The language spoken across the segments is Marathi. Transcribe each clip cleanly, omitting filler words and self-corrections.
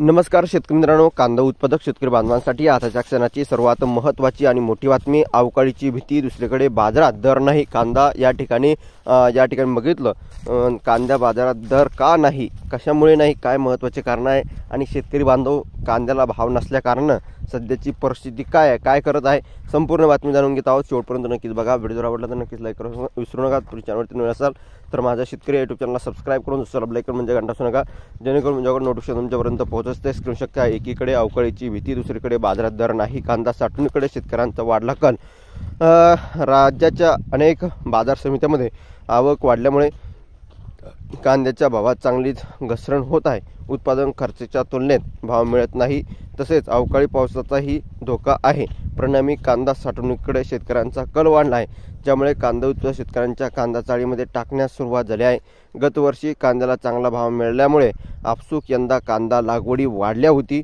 नमस्कार शेतकरी मित्रांनो, कांदा उत्पादक शेतकरी बांधवांसाठी आताच्या क्षणाची सर्वात महत्त्वाची आणि मोठी बातमी. अवकाळीची भीती, दुसरीकडे बाजारात दर नाही. कांदा या ठिकाणी बघितलं, कांद्या बाजारात दर का नाही, कशामुळे नाही, काय महत्त्वाचे कारण आहे आणि शेतकरी बांधव कांद्याला भाव नसल्या कारणानं सध्याची परिस्थिती काय आहे, काय करत आहे, संपूर्ण बातमी जाणून घेत आहोत. शेवटपर्यंत नक्कीच बघा. व्हिडिओ जर आवडला तर नक्कीच लाईक करू विसरू नका. तुम्ही चॅनलवरती नवीन असाल तर माझ्या शेतकरी यूट्यूब चॅनलला सबस्क्राईब करून दुसरा बेल आयकॉन म्हणजे घंटा असू नका, जेणेकरून माझ्याकडे नोटिफिकेशन तुमच्यापर्यंत पोहोचत ते स्क्रीन शक्य आहे. एकीकडे अवकाळीची भीती, दुसरीकडे बाजारात दर नाही. कांदा साठवणीकडे शेतकऱ्यांचा वाढला कल. राज्याच्या अनेक बाजार समित्यांमध्ये आवक वाढल्यामुळे कांद्याच्या भावात चांगलीच घसरण होत आहे. उत्पादन खर्चाच्या तुलनेत भाव मिळत नाही, तसेच अवकाळी पावसाचाही धोका आहे. परिणामी कांदा साठवणुकीकडे शेतकऱ्यांचा कल वाढला आहे, ज्यामुळे कांदा उत्पादक शेतकऱ्यांच्या कांदा चाळीमध्ये टाकण्यास सुरुवात झाली आहे. गतवर्षी कांद्याला चांगला भाव मिळाल्यामुळे आपसूक यंदा कांदा लागवडी वाढल्या होती.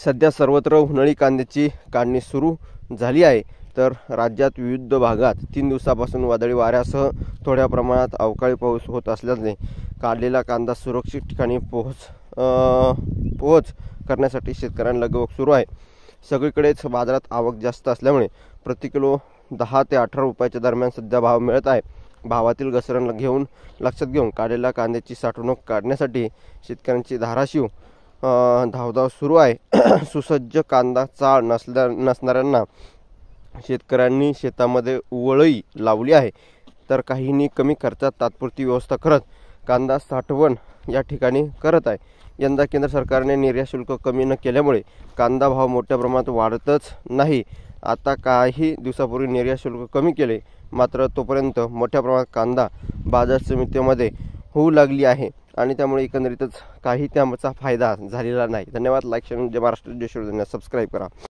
सध्या सर्वत्र उन्हाळी कांद्याची काढणी सुरू झाली आहे, तर राज्यात विविध भागात 3 दिवसापासून वादळी वाऱ्यासह थोड्या प्रमाणात अवकाळी पाऊस होत असल्याने काढलेला कांदा सुरक्षित ठिकाणी पोहोच करण्यासाठी शेतकऱ्यांना लगबग सुरू आहे. सगळीकडेच बाजारात आवक जास्त असल्यामुळे प्रति किलो 10 ते 18 रुपयाच्या दरम्यान सध्या भाव मिळत आहे. भावातील घसरण लक्षात घेऊन काढलेल्या कांद्याची साठवणूक काढण्यासाठी शेतकऱ्यांची धाराशिव धावधाव सुरू आहे. सुसज्ज कांदा चाळ नसणाऱ्यांना शेतकऱ्यांनी शेतामध्ये उवळी लावली आहे, तर काहींनी कमी खर्चात तात्पुरती व्यवस्था करत कांदा साठवण या ठिकाणी करत आहे. यंदा केंद्र सरकारने निर्यात शुल्क कमी न केल्यामुळे कांदा भाव मोठ्या प्रमाणात वाढतच नाही. आता काही दिवसापूर्वी निर्यात शुल्क कमी केले, मात्र तोपर्यंत मोठ्या प्रमाणात कांदा बाजार समितीमध्ये होऊ लागली आहे आणि त्यामुळे एकंदरीतच काही त्याचा फायदा झालेला नाही. धन्यवाद. लाईक शेअर, जय महाराष्ट्र, जय शिवसेना, सबस्क्राईब करा.